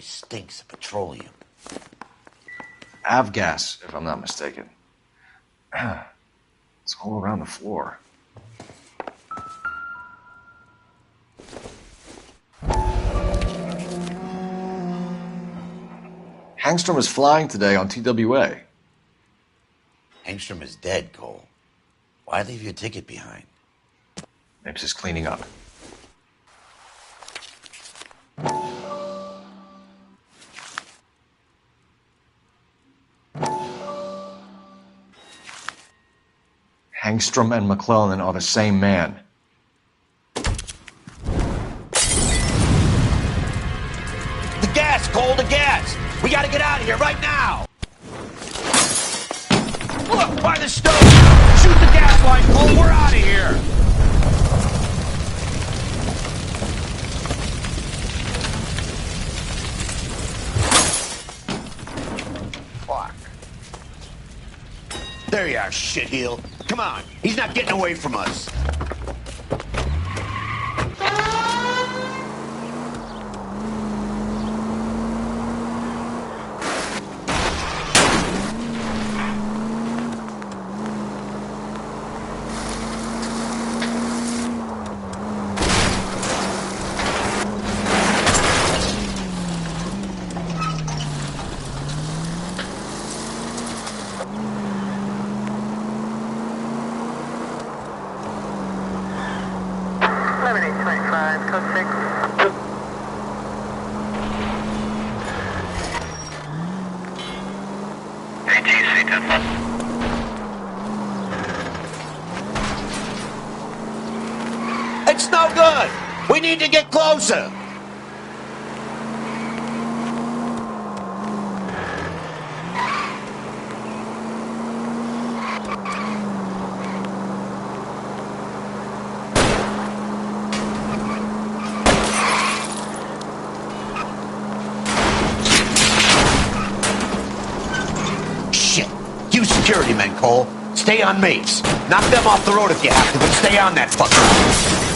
place stinks of petroleum. Avgas, if I'm not mistaken. It's all around the floor. Hangstrom is flying today on TWA. Hangstrom is dead, Cole. Why leave your ticket behind? Mapes is cleaning up. Hangstrom and McClellan are the same man. The gas, Cole, the gas! We gotta get out of here right now! Look, by the stove! Shoot the gas line, Cole, we're out of here! Fuck. There you are, shitheel. Come on, he's not getting away from us. It's no good! We need to get closer! Shit! You security men, Cole. Stay on Mapes. Knock them off the road if you have to, but stay on that fucker.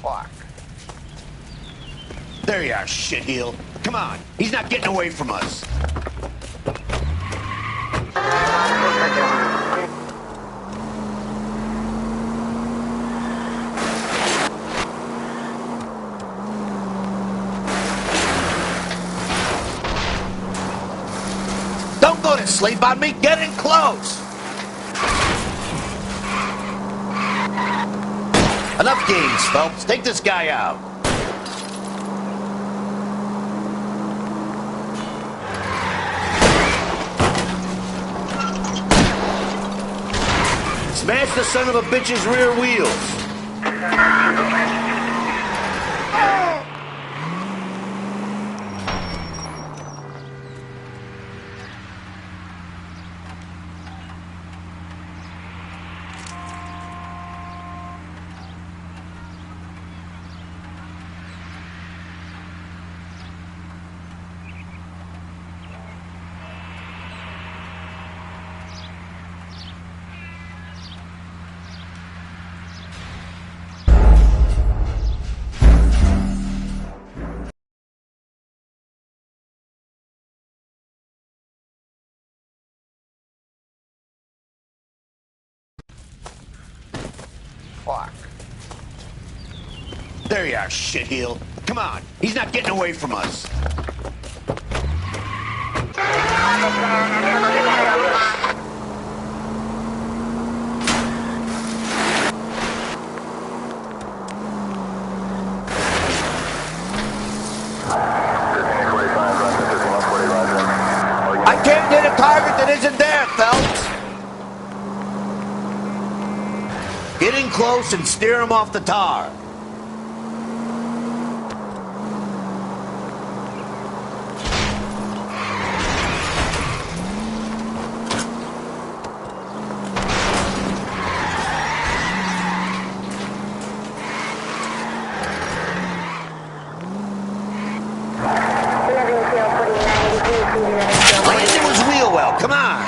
Fuck. There you are, shitheel. Come on, he's not getting away from us. Don't go to sleep on me, get in close. Enough games, Phelps. Take this guy out. Smash the son of a bitch's rear wheels. Fuck. There you are, shitheel. Come on, he's not getting away from us. I can't hit a target that isn't there, Phelps. Get in close and steer him off the tar. Land into his wheel well, come on.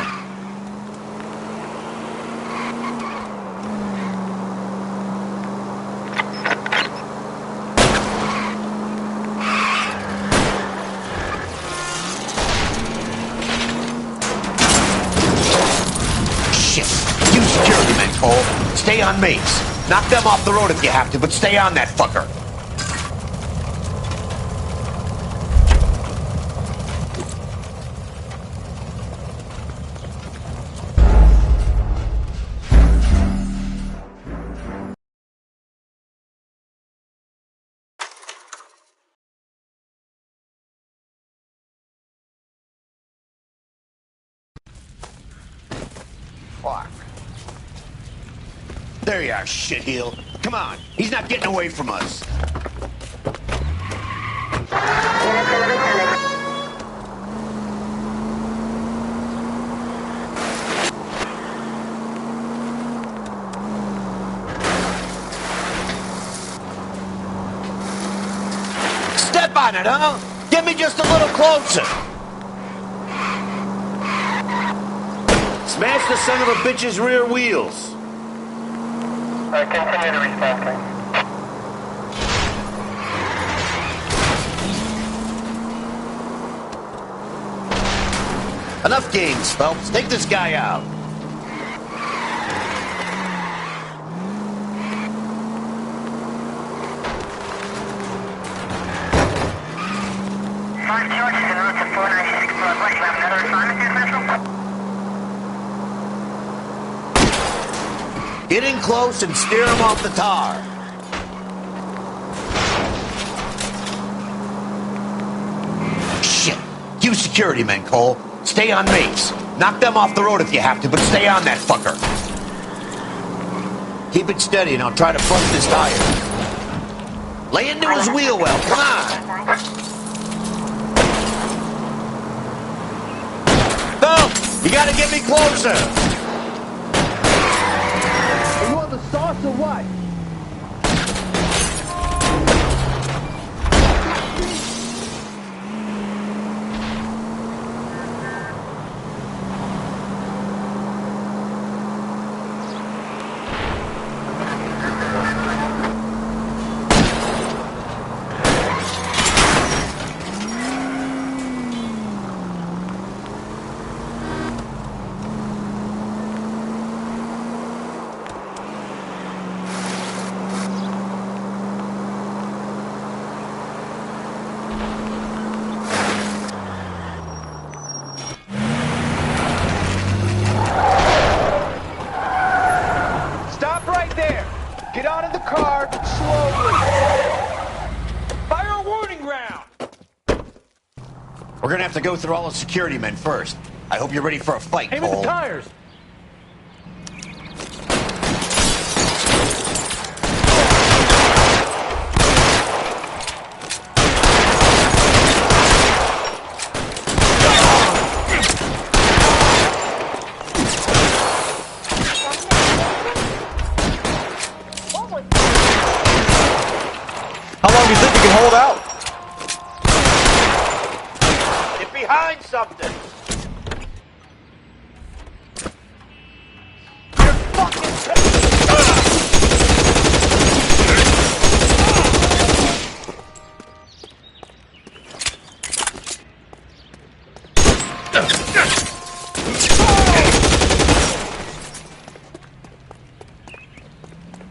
Shit. You security men, Cole. Stay on mates. Knock them off the road if you have to, but stay on that fucker. Fuck. There you are, shitheel. Come on, he's not getting away from us. Step on it, huh? Get me just a little closer. Smash the son of a bitch's rear wheels. Continue to respond. Enough games, Phelps. Take this guy out. First George is en route to 496 Northwest. You have another assignment here, Central? Get in close and steer him off the tar. Shit. You security men, Cole. Stay on mates. Knock them off the road if you have to, but stay on that fucker. Keep it steady and I'll try to bust this tire. Lay into his wheel well. Come on. Phelps, you gotta get me closer. Sauce or what? Get out of the car, slowly. Fire a warning round. We're gonna have to go through all the security men first. I hope you're ready for a fight, Aim at Cole. the tires. How long do you think you can hold out? Get behind something. You're fucking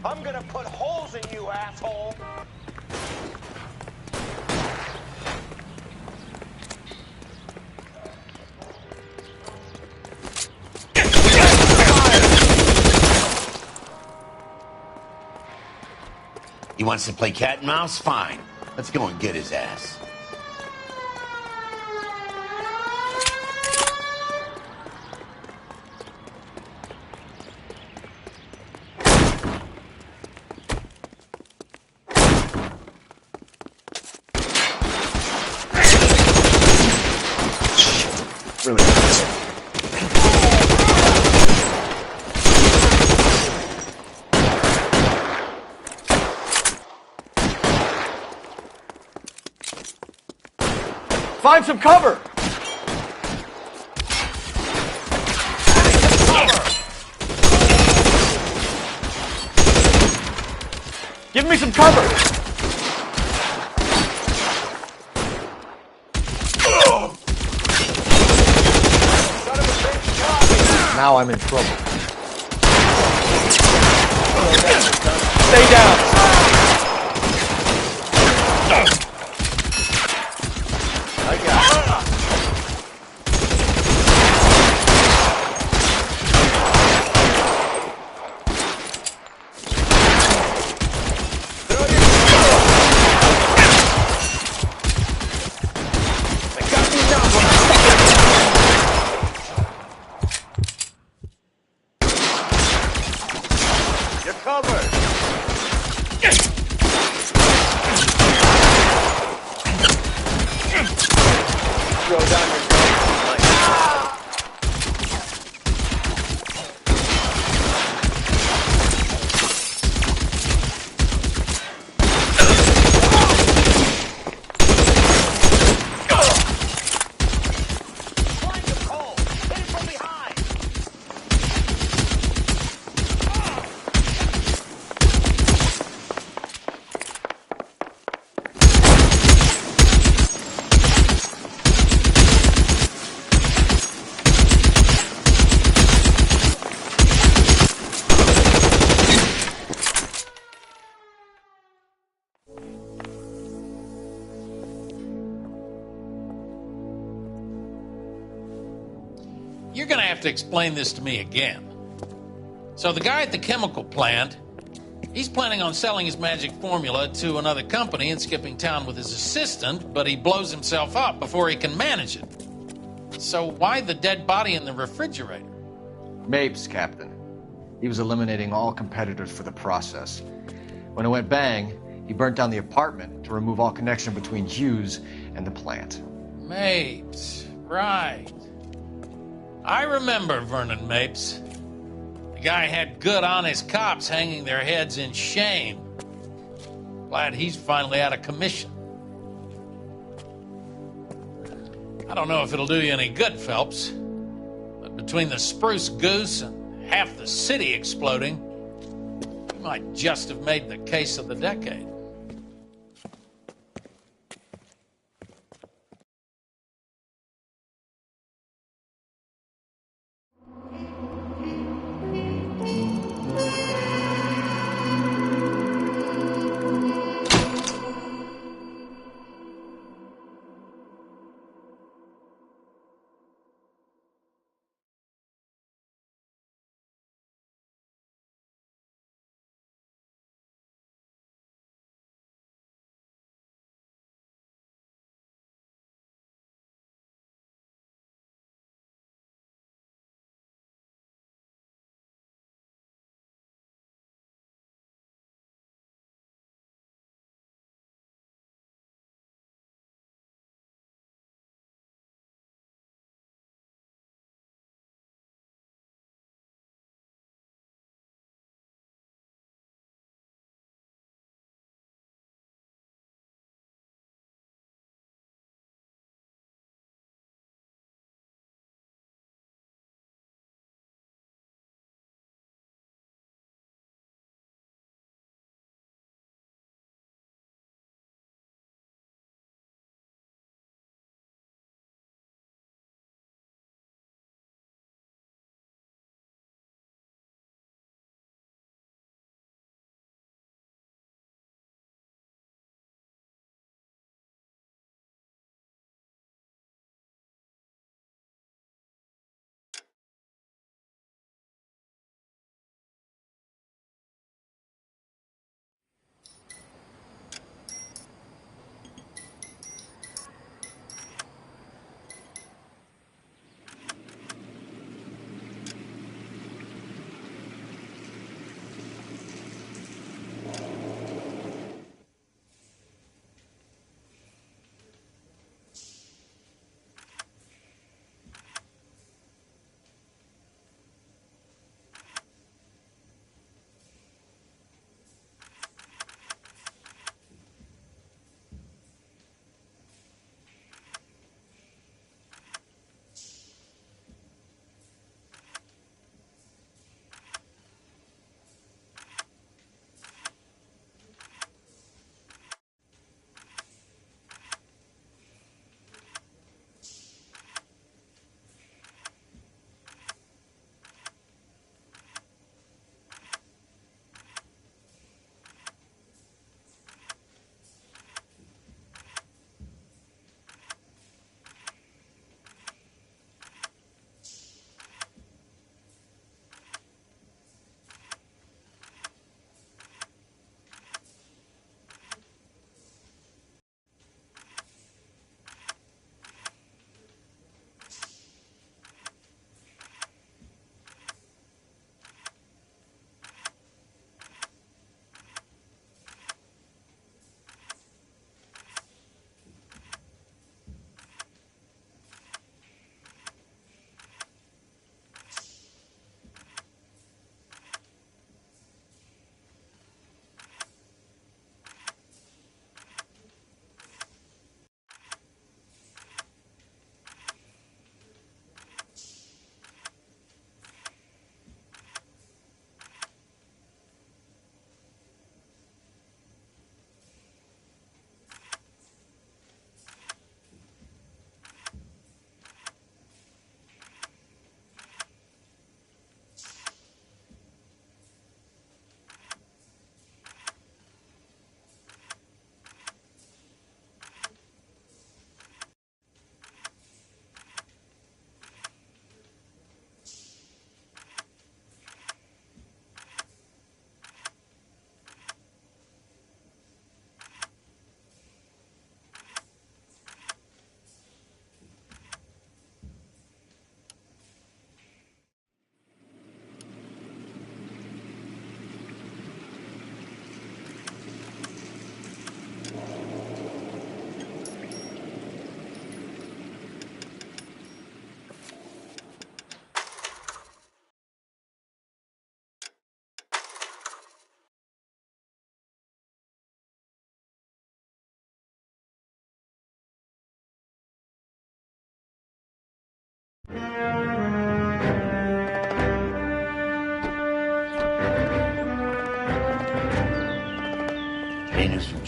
I'm gonna put holes in you, asshole. He wants to play cat and mouse? Fine. Let's go and get his ass. Really nice. Find some cover! Give me some cover! Now I'm in trouble. Stay down! I got it. You're covered. Throw down your gun. Find the pole. Hit it from behind. You're gonna have to explain this to me again. So the guy at the chemical plant, he's planning on selling his magic formula to another company and skipping town with his assistant, but he blows himself up before he can manage it. So why the dead body in the refrigerator? Mapes, Captain. He was eliminating all competitors for the process. When it went bang, he burnt down the apartment to remove all connection between Hughes and the plant. Mapes, right. I remember Vernon Mapes. The guy had good, honest cops hanging their heads in shame. Glad he's finally out of commission. I don't know if it'll do you any good, Phelps, but between the spruce goose and half the city exploding, you might just have made the case of the decade.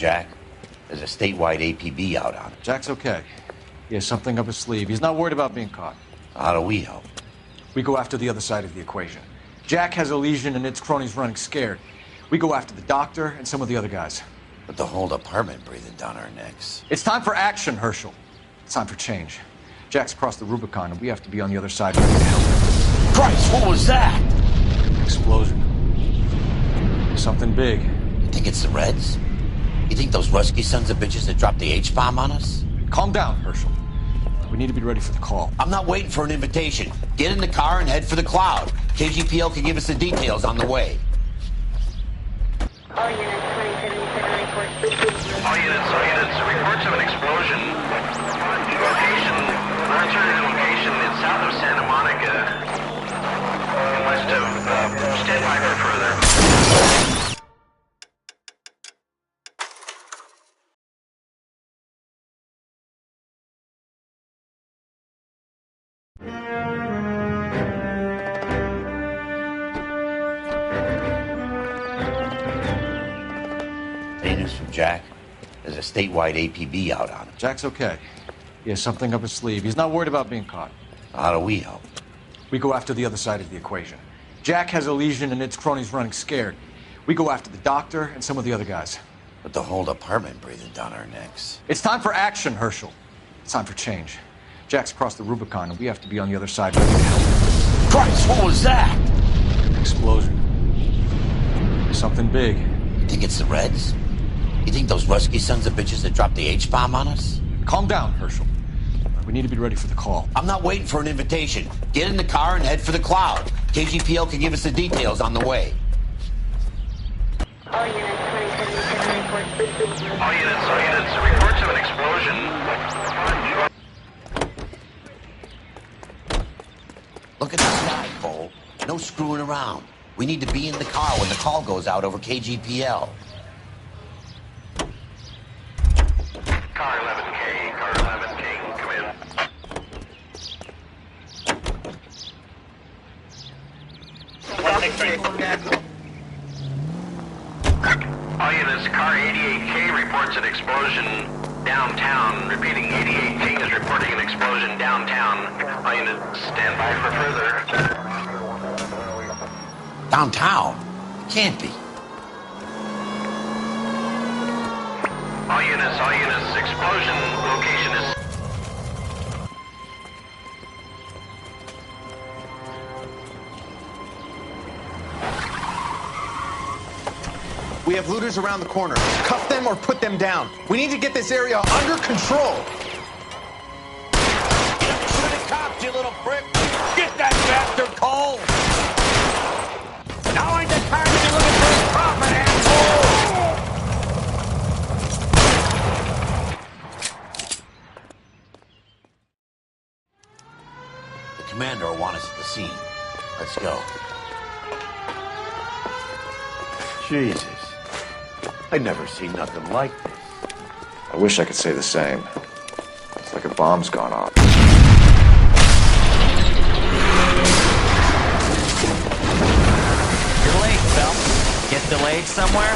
Jack. There's a statewide APB out on him. Jack's okay. He has something up his sleeve. He's not worried about being caught. How do we help? We go after the other side of the equation. Jack has a lesion and its cronies running scared. We go after the doctor and some of the other guys. With the whole department breathing down our necks. It's time for action, Herschel. It's time for change. Jack's crossed the Rubicon, and we have to be on the other side ready to help him. Christ, what was that? Explosion. Something big. You think it's the Reds? You think those Rusky sons of bitches that dropped the H-bomb on us? Calm down, Herschel. We need to be ready for the call. I'm not waiting for an invitation. Get in the car and head for the cloud. KGPL can give us the details on the way. All units, 2077 report. All units, reports of an explosion. Alternative location is south of Santa Monica. West of, stand by for further. Any news from Jack? There's a statewide APB out on him. Jack's okay. He has something up his sleeve. He's not worried about being caught. How do we help? We go after the other side of the equation. Jack has a lesion and its cronies running scared. We go after the doctor and some of the other guys. With the whole department breathing down our necks. It's time for action, Herschel. It's time for change. Jack's crossed the Rubicon, and we have to be on the other side ready to help him. Christ, what was that? Explosion. Something big. You think it's the Reds? You think those Rusky sons of bitches that dropped the H-bomb on us? Calm down, Herschel. We need to be ready for the call. I'm not waiting for an invitation. Get in the car and head for the cloud. KGPL can give us the details on the way. All units, 2077 report. All units, reports of an explosion. Look at the sky, Cole. No screwing around. We need to be in the car when the call goes out over KGPL. Car 11K, come in. All units, car 88K reports an explosion downtown. Repeating, 88K is reporting an explosion downtown. All units, stand by for further. Downtown? It can't be. All units, explosion location is... We have looters around the corner. Cuff them or put them down. We need to get this area under control. To the cops, you little prick! Get that bastard, Cole! Now ain't the time to be looking for his profit, asshole! The commander will want us at the scene. Let's go. Jesus. I've never seen nothing like this. I wish I could say the same. It's like a bomb's gone off. You're late, Phelps. Get delayed somewhere?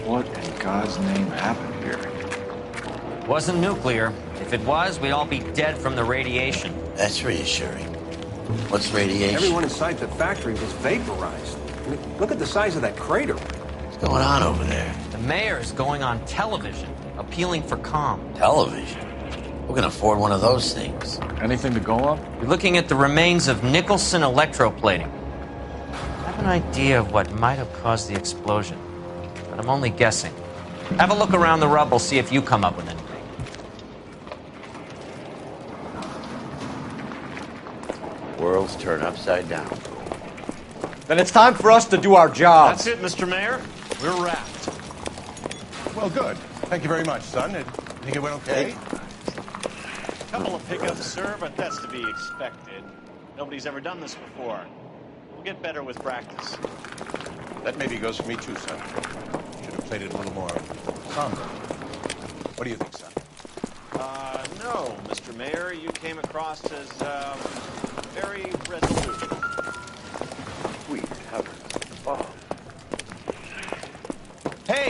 What in God's name happened here? Wasn't nuclear. If it was, we'd all be dead from the radiation. That's reassuring. What's radiation? Everyone inside the factory was vaporized. I mean, look at the size of that crater. What's going on over there? The mayor's going on television, appealing for calm. Television? Who can afford one of those things? Anything to go on? We're looking at the remains of Nicholson electroplating. I have an idea of what might have caused the explosion, but I'm only guessing. Have a look around the rubble, see if you come up with anything. Worlds turn upside down. Then it's time for us to do our job. That's it, Mr. Mayor. We're wrapped. Well, good. Thank you very much, son. I think it went okay. Couple of hiccups, sir, but that's to be expected. Nobody's ever done this before. We'll get better with practice. That maybe goes for me too, son. Should have played it a little more somber. What do you think, son? No, Mr. Mayor, you came across as, very resolute. Sweet heavens above.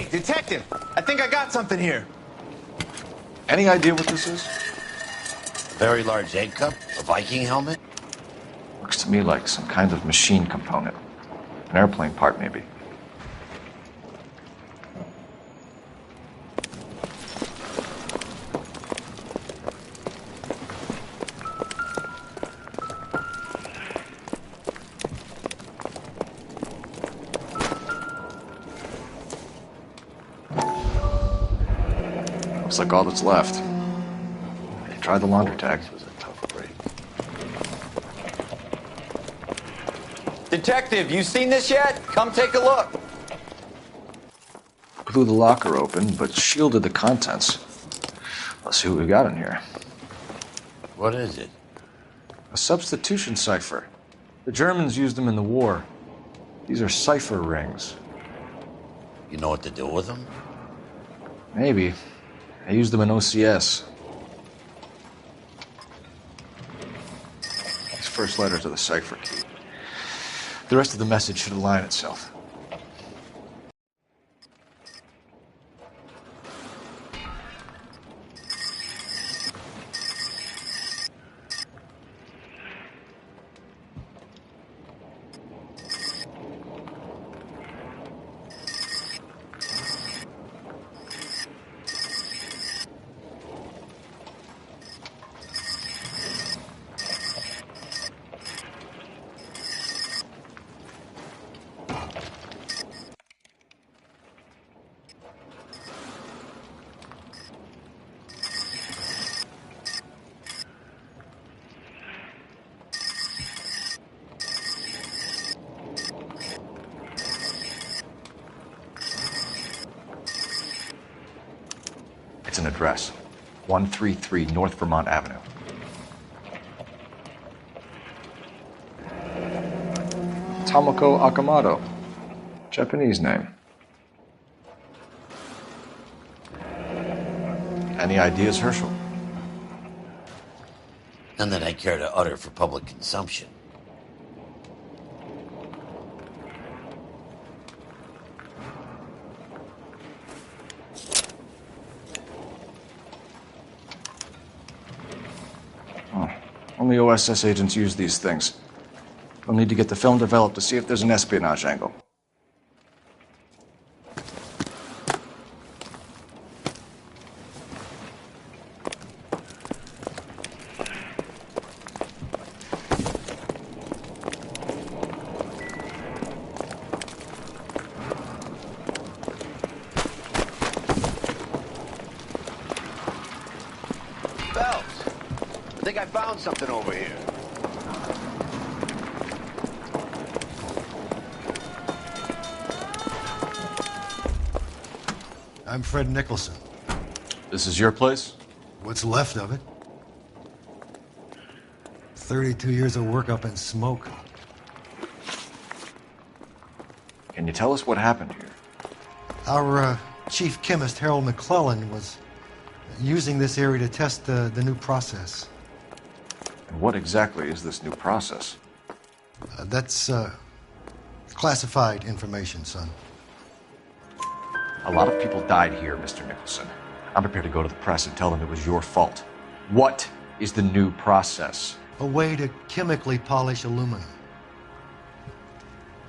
Hey, detective! I think I got something here. Any idea what this is? Very large egg cup? A Viking helmet? Looks to me like some kind of machine component. An airplane part, maybe. Looks like all that's left. Try the laundry tag. This was a tough break. Detective, you seen this yet? Come take a look. Blew the locker open, but shielded the contents. Let's see what we got in here. What is it? A substitution cipher. The Germans used them in the war. These are cipher rings. You know what to do with them? Maybe. I used them in OCS. His first letter to the cipher key. The rest of the message should align itself. It's an address. 133 North Vermont Avenue. Tomoko Akamoto. Japanese name. Any ideas, Herschel? None that I care to utter for public consumption. Only OSS agents use these things. We'll need to get the film developed to see if there's an espionage angle. I think I found something over here. I'm Fred Nicholson. This is your place? What's left of it. 32 years of work up in smoke. Can you tell us what happened here? Our chief chemist, Harold McClellan, was using this area to test the new process. And what exactly is this new process? That's classified information, son. A lot of people died here, Mr. Nicholson. I'm prepared to go to the press and tell them it was your fault. What is the new process? A way to chemically polish aluminum.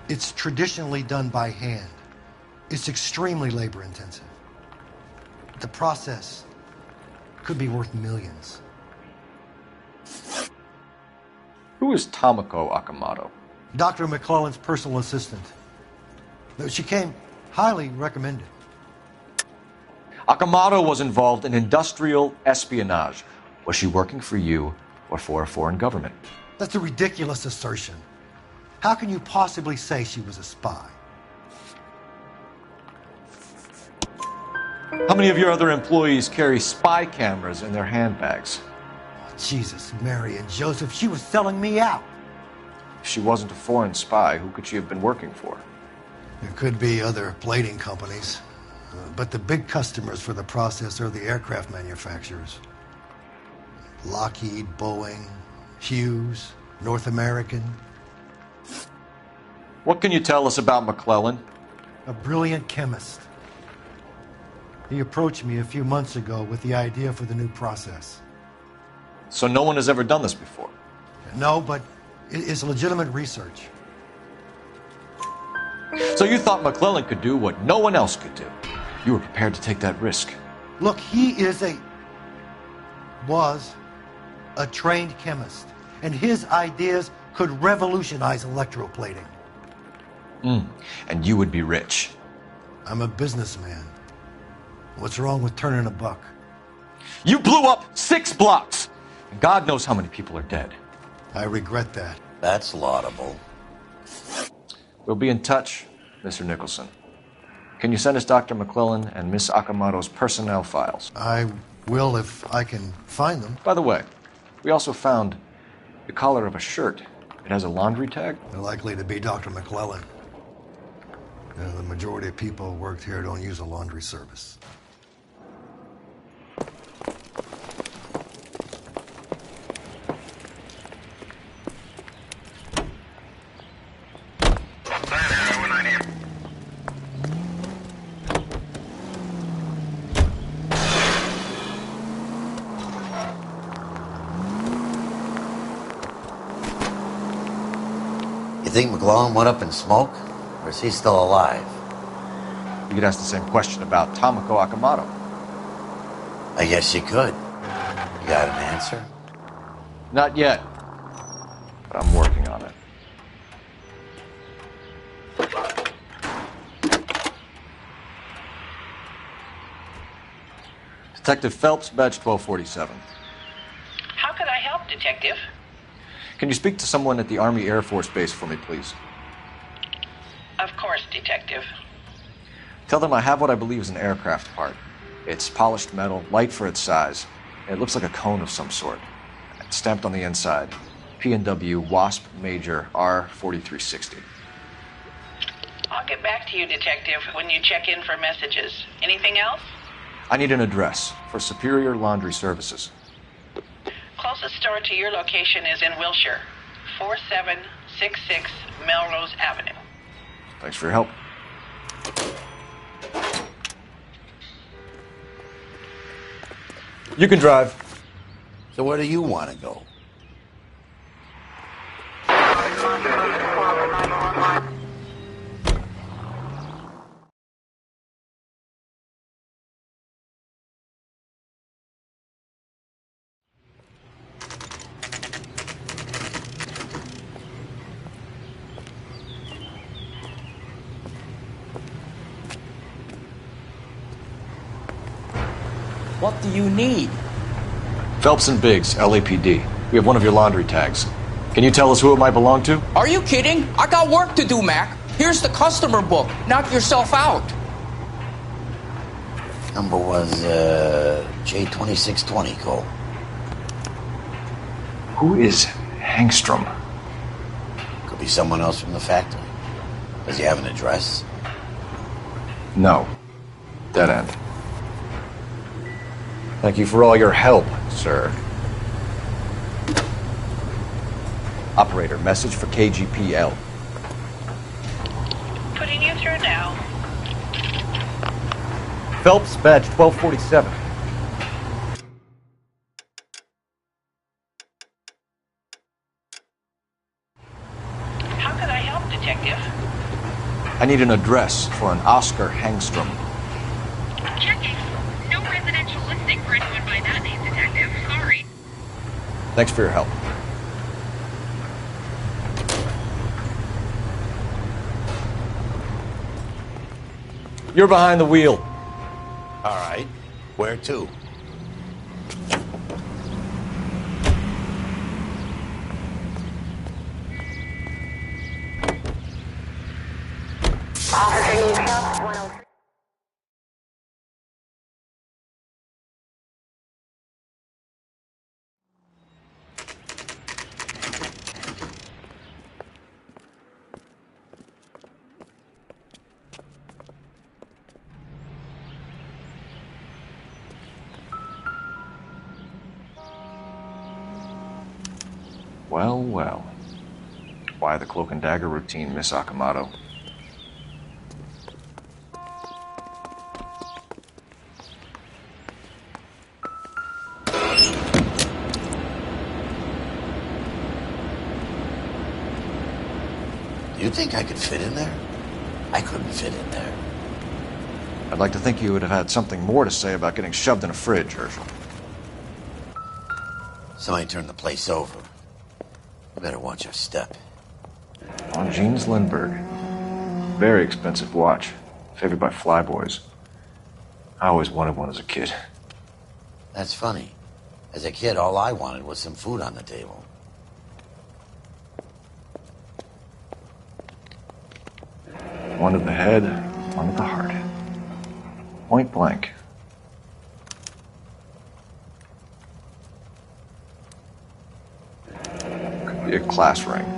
It's traditionally done by hand. It's extremely labor intensive. The process could be worth millions. Who is Tomoko Akamoto? Dr. McClellan's personal assistant. She came highly recommended. Akamoto was involved in industrial espionage. Was she working for you or for a foreign government? That's a ridiculous assertion. How can you possibly say she was a spy? How many of your other employees carry spy cameras in their handbags? Jesus, Mary, and Joseph, she was selling me out. If she wasn't a foreign spy, who could she have been working for? There could be other plating companies, but the big customers for the process are the aircraft manufacturers. Lockheed, Boeing, Hughes, North American. What can you tell us about McClellan? A brilliant chemist. He approached me a few months ago with the idea for the new process. So no one has ever done this before? No, but it's legitimate research. So you thought McClellan could do what no one else could do? You were prepared to take that risk? Look, he was a trained chemist, and his ideas could revolutionize electroplating. And you would be rich? I'm a businessman. What's wrong with turning a buck? You blew up 6 blocks! And God knows how many people are dead. I regret that. That's laudable. We'll be in touch, Mr. Nicholson. Can you send us Dr. McClellan and Miss Akamoto's personnel files? I will if I can find them. By the way, we also found the collar of a shirt. It has a laundry tag. They're likely to be Dr. McClellan. The majority of people who worked here don't use a laundry service. You think McClellan went up in smoke? Or is he still alive? You could ask the same question about Tomoko Akamoto. I guess you could. You got an answer? Not yet, but I'm working on it. Detective Phelps, badge 1247. How could I help, Detective? Can you speak to someone at the Army Air Force Base for me, please? Of course, Detective. Tell them I have what I believe is an aircraft part. It's polished metal, light for its size. It looks like a cone of some sort. It's stamped on the inside. P&W Wasp Major R4360. I'll get back to you, Detective, when you check in for messages. Anything else? I need an address for Superior Laundry Services. Closest store to your location is in Wilshire, 4766 Melrose Avenue. Thanks for your help. You can drive. So where do you want to go? What do you need? Phelps and Biggs, LAPD. We have one of your laundry tags. Can you tell us who it might belong to? Are you kidding? I got work to do, Mac. Here's the customer book. Knock yourself out. Number was J2620, Cole. Who is Hangstrom? Could be someone else from the factory. Does he have an address? No. Dead end. Thank you for all your help, sir. Operator, message for KGPL. Putting you through now. Phelps, badge 1247. How could I help, Detective? I need an address for an Oscar Hangstrom. Checking. No residential listing for anyone by that name, Detective. Sorry. Thanks for your help. You're behind the wheel. All right. Where to? Well, well. Why the cloak and dagger routine, Miss Akamoto? You think I could fit in there? I couldn't fit in there. I'd like to think you would have had something more to say about getting shoved in a fridge, Herschel. Somebody turned the place over. You better watch your step. On Jeans Lindbergh. Very expensive watch. Favored by flyboys. I always wanted one as a kid. That's funny. As a kid, all I wanted was some food on the table. One to the head, one to the heart. Point blank. Could be a class ring.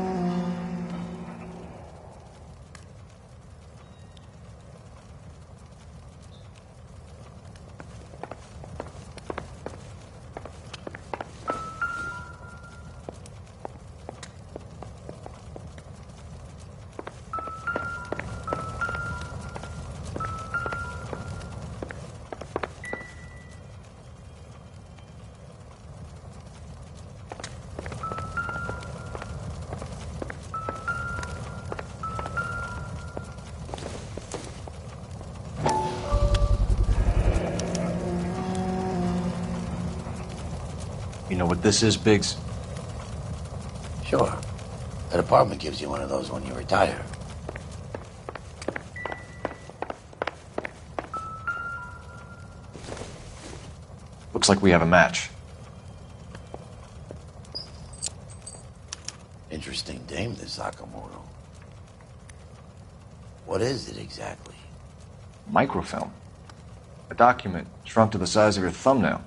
You know what this is, Biggs? Sure. That apartment gives you one of those when you retire. Looks like we have a match. Interesting dame, this Sakamoto. What is it exactly? Microfilm. A document shrunk to the size of your thumbnail.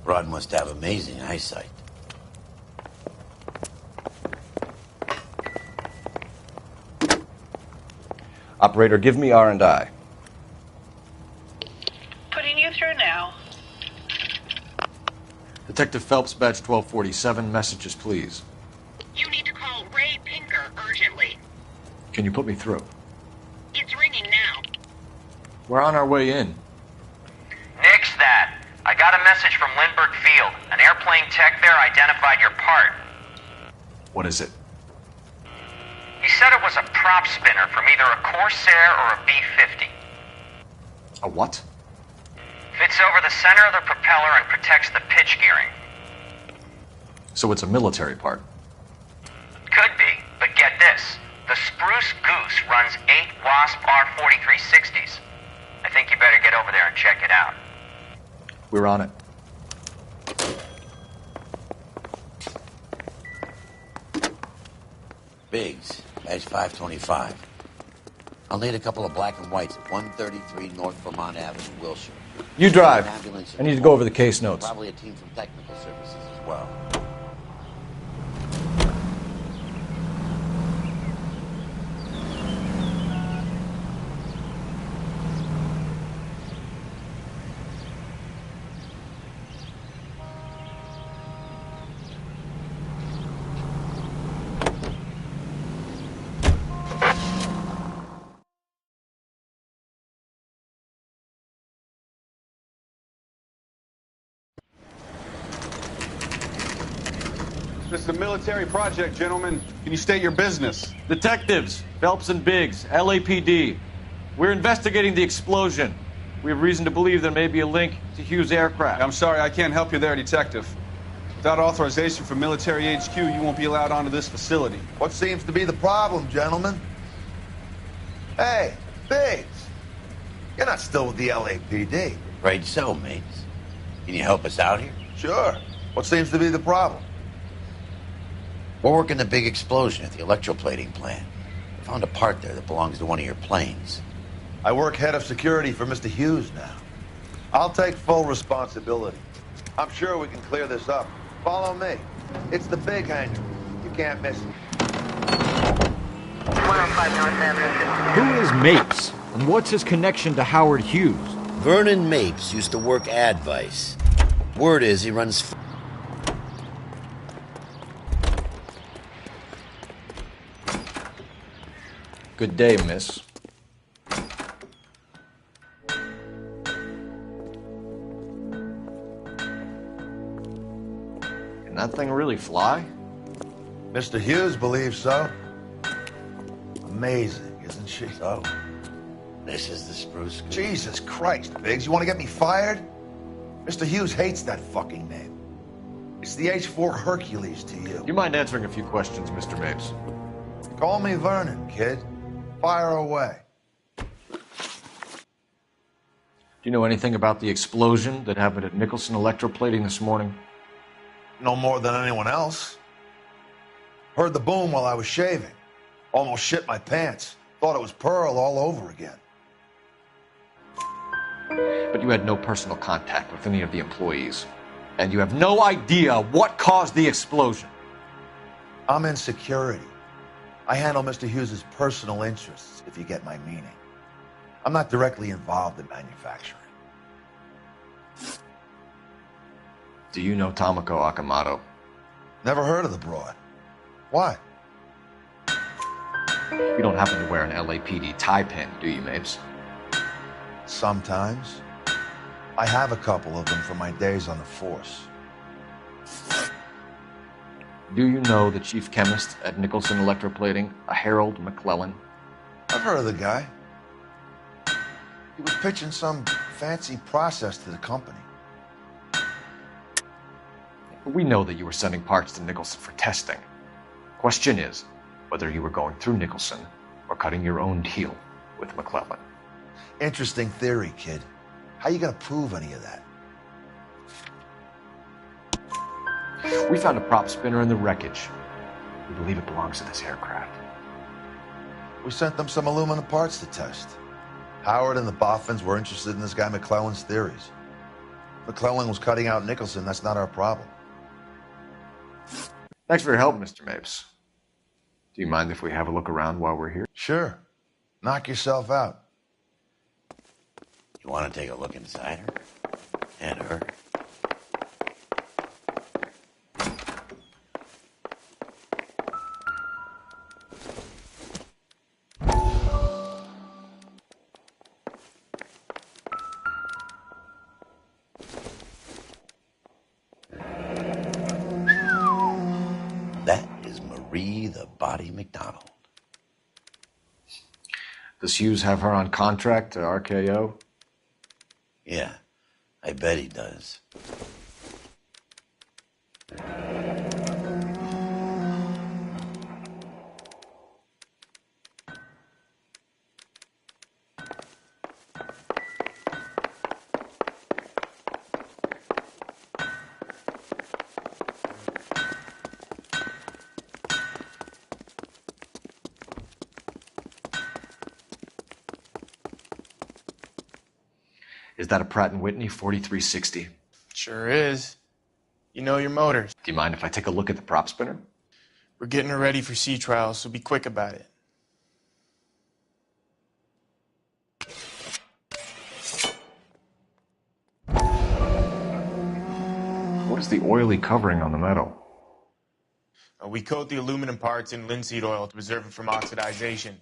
Broad must have amazing eyesight. Operator, give me R&I. Putting you through now. Detective Phelps, badge 1247, messages, please. You need to call Ray Pinker urgently. Can you put me through? It's ringing now. We're on our way in. Nix that. I got a message from Lindbergh Field. An airplane tech there identified your part. What is it? He said it was a prop spinner from either a Corsair or a B-50. A what? Fits over the center of the propeller and protects the pitch gearing. So it's a military part. Could be, but get this. The Spruce Goose runs 8 Wasp R-4360s. I think you better get over there and check it out. We're on it. Biggs, badge 525. I'll need a couple of black and whites at 133 North Vermont Avenue, Wilshire. You drive. An ambulance I need to go over the case notes. Probably a team from technical services as well. This is a military project, gentlemen. Can you state your business? Detectives, Phelps and Biggs, LAPD. We're investigating the explosion. We have reason to believe there may be a link to Hughes' aircraft. I'm sorry, I can't help you there, Detective. Without authorization from military HQ, you won't be allowed onto this facility. What seems to be the problem, gentlemen? Hey, Biggs. You're not still with the LAPD. Right so, mates. Can you help us out here? Sure. What seems to be the problem? We're working the big explosion at the electroplating plant. I found a part there that belongs to one of your planes. I work head of security for Mr. Hughes now. I'll take full responsibility. I'm sure we can clear this up. Follow me. It's the big hangar. You can't miss it. 105 North Avenue. Who is Mapes, and what's his connection to Howard Hughes? Vernon Mapes used to work Advice. Word is he runs... Good day, miss. Can that thing really fly? Mr. Hughes believes so. amazing, isn't she? So, this is the Spruce Goose. Jesus Christ, Biggs, you want to get me fired? Mr. Hughes hates that fucking name. It's the H-4 Hercules to you. Do you mind answering a few questions, Mr. Mapes? Call me Vernon, kid. Fire away. Do you know anything about the explosion that happened at Nicholson Electroplating this morning? No more than anyone else. Heard the boom while I was shaving. Almost shit my pants. Thought it was Pearl all over again. But you had no personal contact with any of the employees. And you have no idea what caused the explosion. I'm in security. I handle Mr. Hughes' personal interests, if you get my meaning. I'm not directly involved in manufacturing. Do you know Tomoko Akamoto? Never heard of the broad. Why? You don't happen to wear an LAPD tie pin, do you, Mapes? Sometimes. I have a couple of them from my days on the force. Do you know the chief chemist at Nicholson Electroplating, a Harold McClellan? I've heard of the guy. He was pitching some fancy process to the company. We know that you were sending parts to Nicholson for testing. Question is whether you were going through Nicholson or cutting your own deal with McClellan. Interesting theory, kid. How you gonna prove any of that? We found a prop spinner in the wreckage. We believe it belongs to this aircraft. We sent them some aluminum parts to test. Howard and the Boffins were interested in this guy McClellan's theories. McClellan was cutting out Nicholson. That's not our problem. Thanks for your help, Mr. Mapes. Do you mind if we have a look around while we're here? Sure. Knock yourself out. You want to take a look inside her? And her? That is Marie the Body McDonald. Does Hughes have her on contract to RKO? Yeah, I bet he does. Is that a Pratt & Whitney 4360? Sure is. You know your motors. Do you mind if I take a look at the prop spinner? We're getting her ready for sea trials, so be quick about it. What is the oily covering on the metal? We coat the aluminum parts in linseed oil to preserve it from oxidization.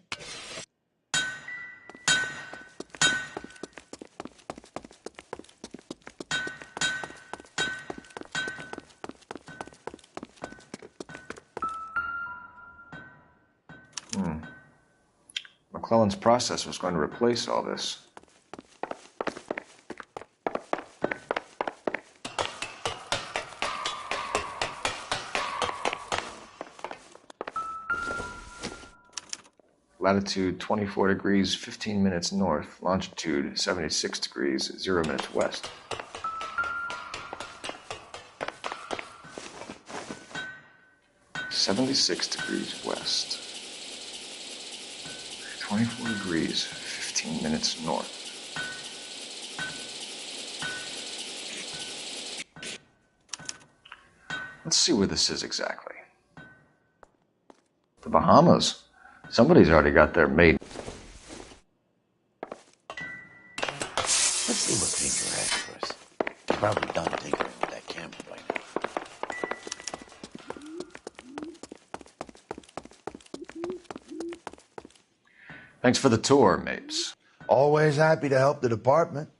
McClellan's process was going to replace all this. Latitude 24 degrees, 15 minutes north. Longitude 76 degrees, 0 minutes west. (76 degrees west). 24 degrees, 15 minutes north. Let's see where this is exactly. The Bahamas. Somebody's already got their made. Let's see what Tinker has for us. He's probably done tinkering with that camera by now. Thanks for the tour, Mapes. Always happy to help the department.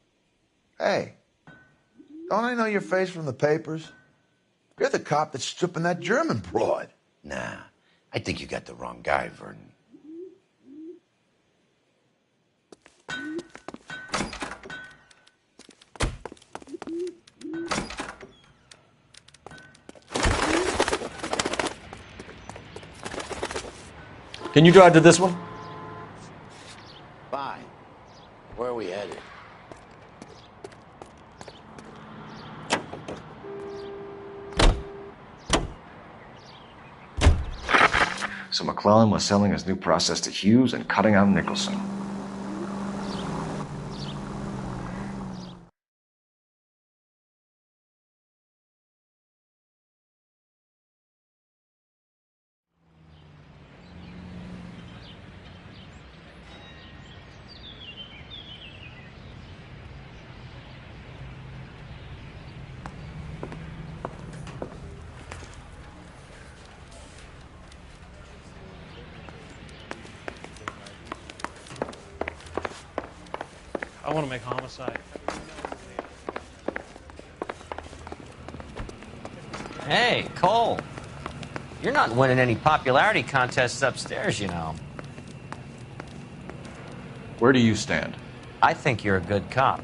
Hey, don't I know your face from the papers? You're the cop that's stripping that German broad. Nah, I think you got the wrong guy, Vernon. Can you drive to this one? Fine. Where are we headed? So McClellan was selling his new process to Hughes and cutting out Nicholson. I want to make homicide. Hey, Cole. You're not winning any popularity contests upstairs, you know. Where do you stand? I think you're a good cop,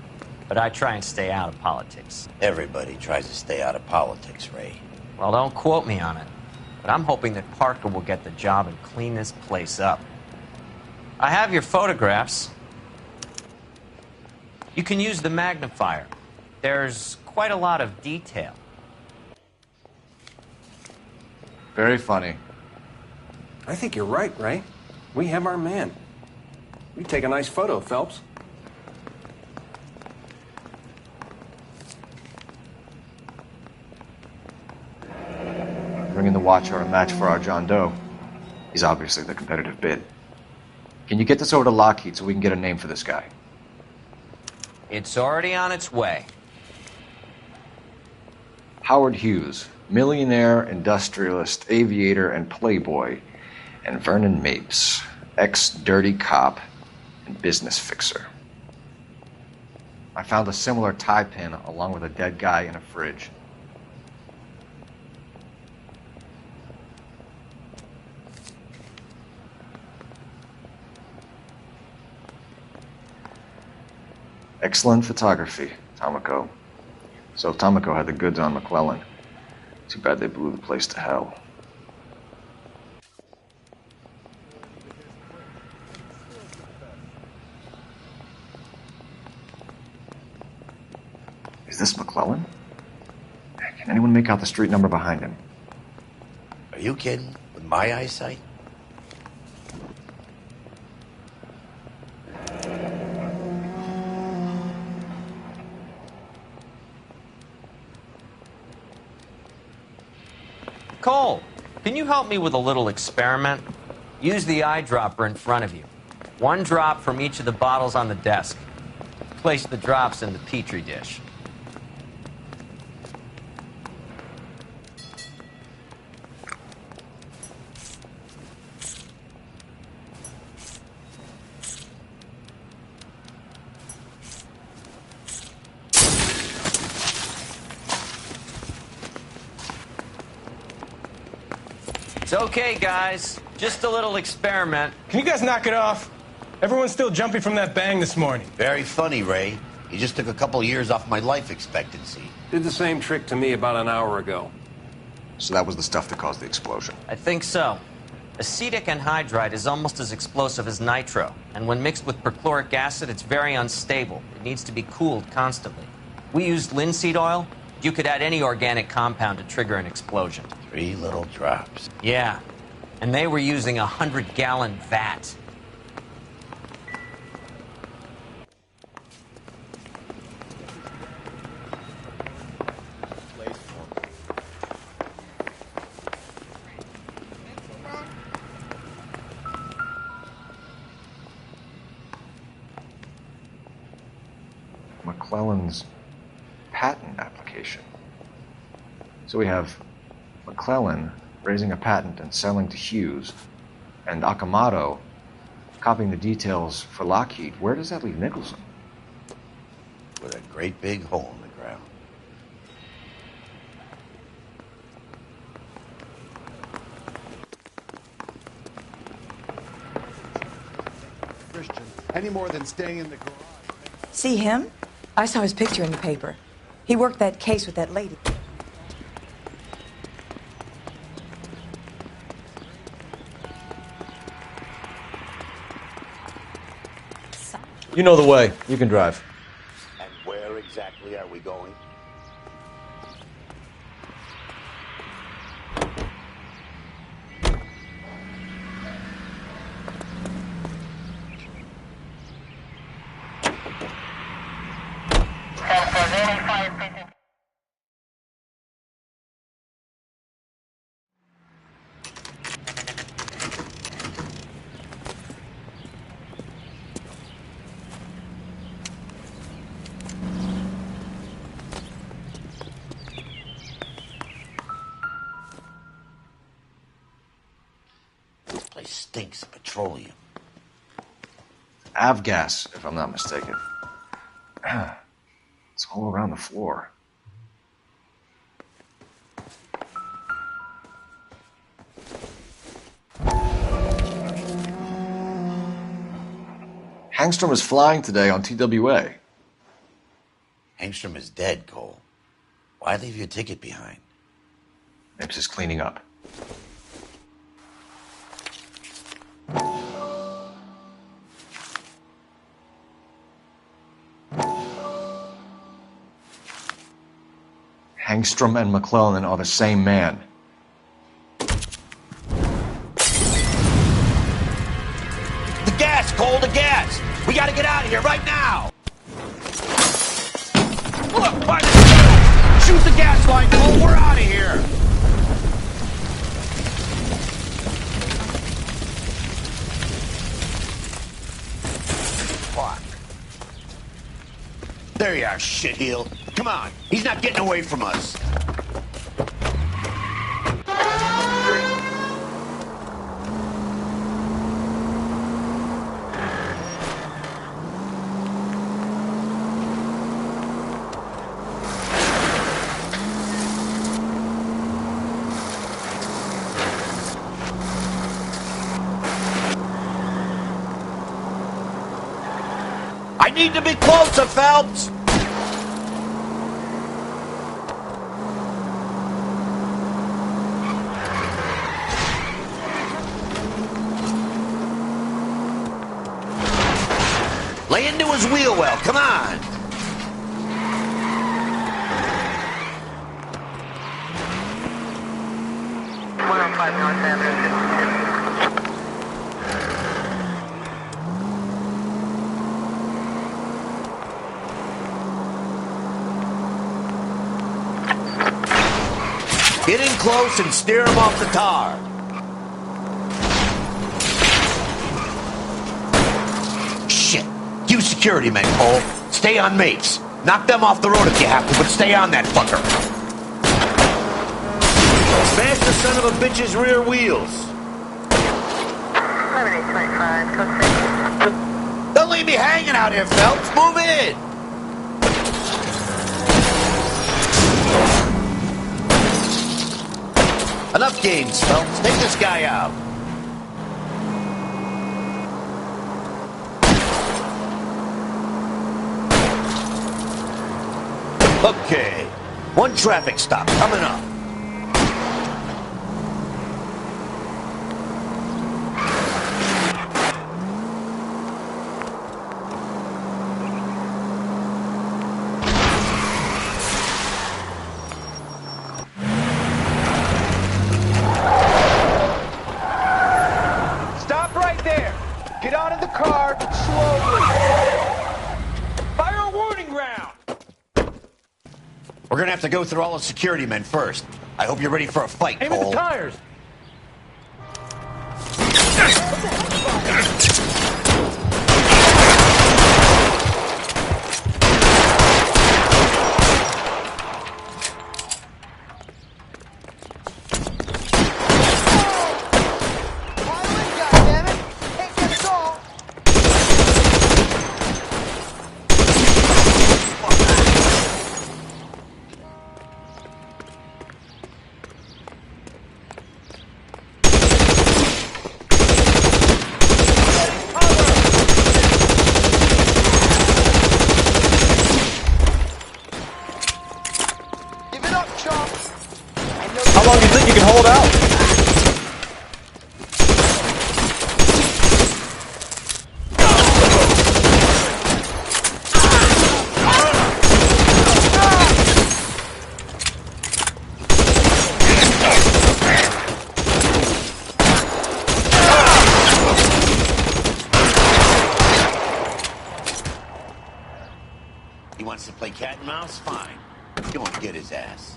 but I try and stay out of politics. Everybody tries to stay out of politics, Ray. Well, don't quote me on it, but I'm hoping that Parker will get the job and clean this place up. I have your photographs. You can use the magnifier. There's quite a lot of detail. Very funny. I think you're right, Ray. We have our man. We take a nice photo, Phelps. Bringing the Watcher a match for our John Doe. He's obviously the competitive bid. Can you get this over to Lockheed so we can get a name for this guy? It's already on its way. Howard Hughes, millionaire, industrialist, aviator, and playboy, and Vernon Mapes, ex-dirty cop and business fixer. I found a similar tie pin along with a dead guy in a fridge. Excellent photography, Tomoko. So Tomoko had the goods on McClellan. Too bad they blew the place to hell. Is this McClellan? Can anyone make out the street number behind him? Are you kidding? With my eyesight? Cole, can you help me with a little experiment? Use the eyedropper in front of you. One drop from each of the bottles on the desk. Place the drops in the Petri dish. It's okay, guys. Just a little experiment. Can you guys knock it off? Everyone's still jumpy from that bang this morning. Very funny, Ray. You just took a couple years off my life expectancy. Did the same trick to me about an hour ago. So that was the stuff that caused the explosion. I think so. Acetic anhydride is almost as explosive as nitro, and when mixed with perchloric acid, it's very unstable. It needs to be cooled constantly. We used linseed oil. You could add any organic compound to trigger an explosion. 3 little drops. Yeah, and they were using a 100-gallon vat. McClellan's patent application. So we have McClellan raising a patent and selling to Hughes, and Akamoto copying the details for Lockheed. Where does that leave Nicholson? With a great big hole in the ground. Christian, any more than staying in the garage. See him? I saw his picture in the paper. He worked that case with that lady. You know the way. You can drive. And where exactly are we going? This place stinks of petroleum. Avgas, if I'm not mistaken. It's all around the floor. Hangstrom is flying today on TWA. Hangstrom is dead, Cole. Why leave your ticket behind? Nips is cleaning up. Hangstrom and McClellan are the same man. The gas, Cole, the gas! We gotta get out of here right now! Look, find it! Shoot the gas line, Cole, we're out of here! Fuck. There you are, shitheel. Come on, he's not getting away from us. I need to be closer, Phelps! Lay into his wheel well, come on! Get in close and steer him off the tar. Shit. You security men, Cole. Stay on Mapes. Knock them off the road if you have to, but stay on that fucker. Smash the son of a bitch's rear wheels. 7825, Don't leave me hanging out here, Phelps. Move in. Enough games, Phelps. Take this guy out. Okay. One traffic stop coming up. Stop right there. Get out of the car slowly. Fire a warning round. We're gonna have to go through all the security men first. I hope you're ready for a fight, Aim at Cole. the tires. How long do you think you can hold out? house, fine. You won't get his ass.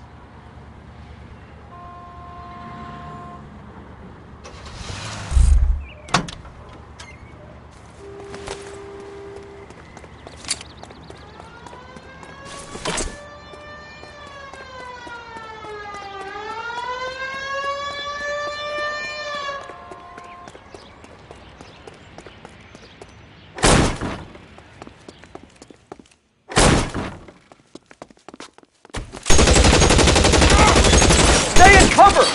Stay in cover!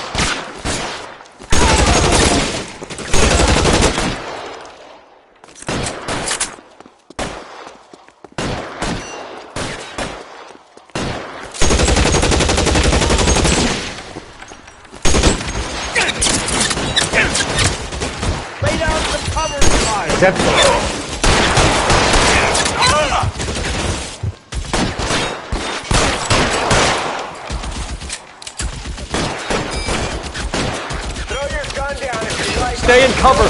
Lay down some cover fire. Throw your gun down if you like. Stay in cover!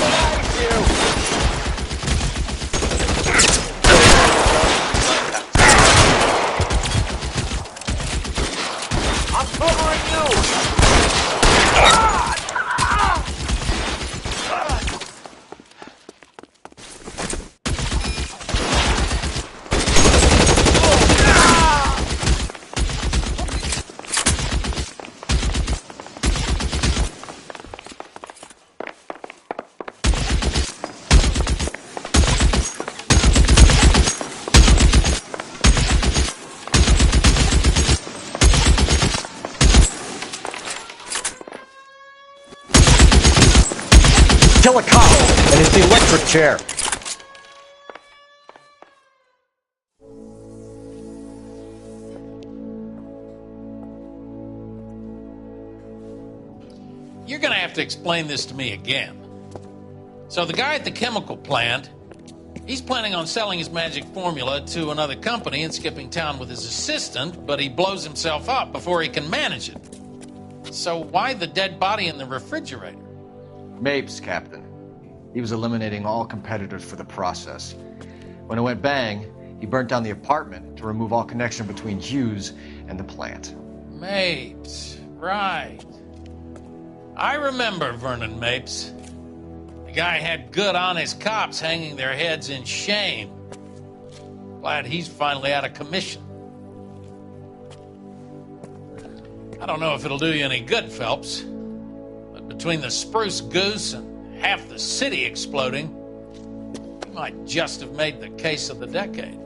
I'm covering you. Kill a cop, and it's the electric chair. You're gonna have to explain this to me again. So the guy at the chemical plant, he's planning on selling his magic formula to another company and skipping town with his assistant, but he blows himself up before he can manage it. So why the dead body in the refrigerator? Mapes, Captain. He was eliminating all competitors for the process. When it went bang, he burnt down the apartment to remove all connection between Hughes and the plant. Mapes, right. I remember Vernon Mapes. The guy had good, honest cops hanging their heads in shame. Glad he's finally out of commission. I don't know if it'll do you any good, Phelps, but between the spruce goose and half the city exploding, you might just have made the case of the decade.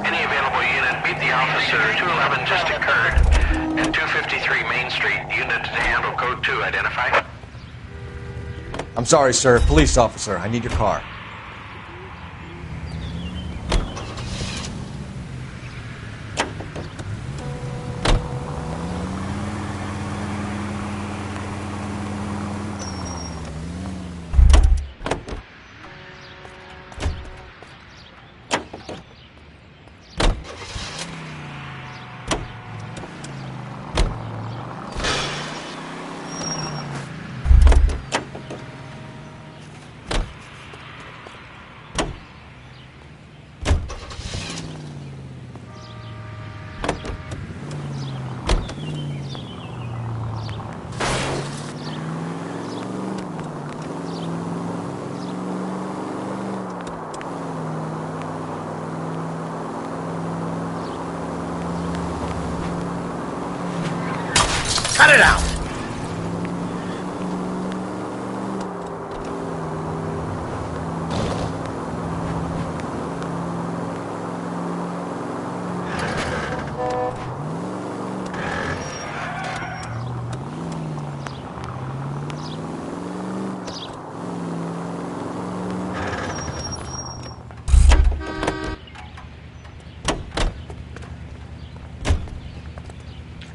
Any available unit, meet the officer. 211 just occurred. At 253 Main Street. Unit to handle code 2. Identify. I'm sorry, sir. Police officer, I need your car. Cut it out!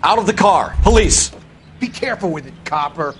Out of the car. Police. Be careful with it, copper.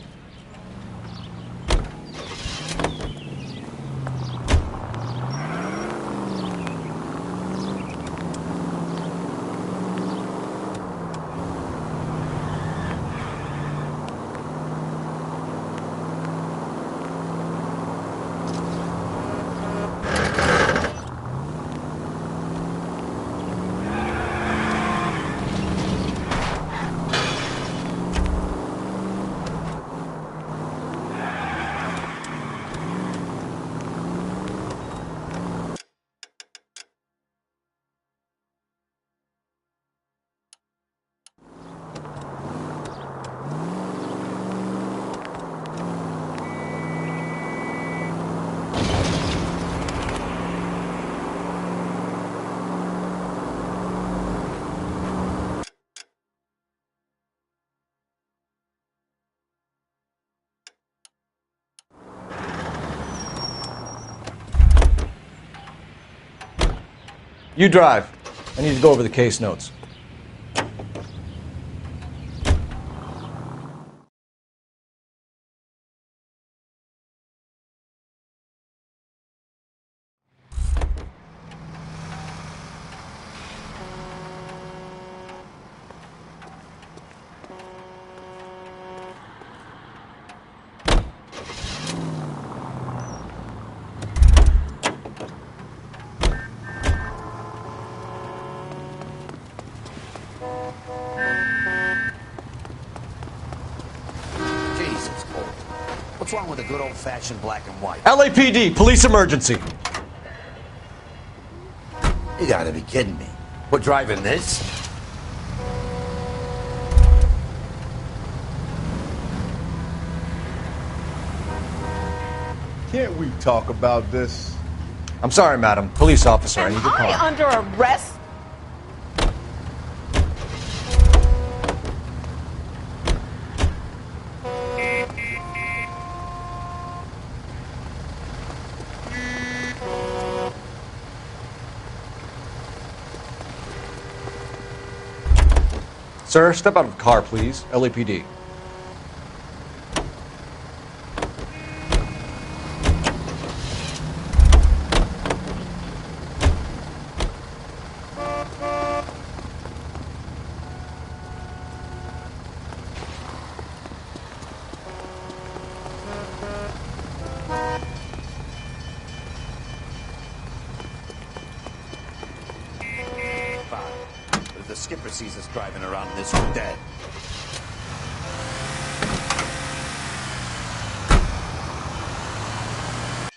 You drive. I need to go over the case notes. Jesus, Cole. What's wrong with a good old-fashioned black and white? LAPD, police emergency. You gotta be kidding me. We're driving this? Can't we talk about this? I'm sorry, madam. Police officer, I need your car. Under arrest? Sir, step out of the car, please. LAPD. Fine. But if the skipper sees us driving around in this, we're dead.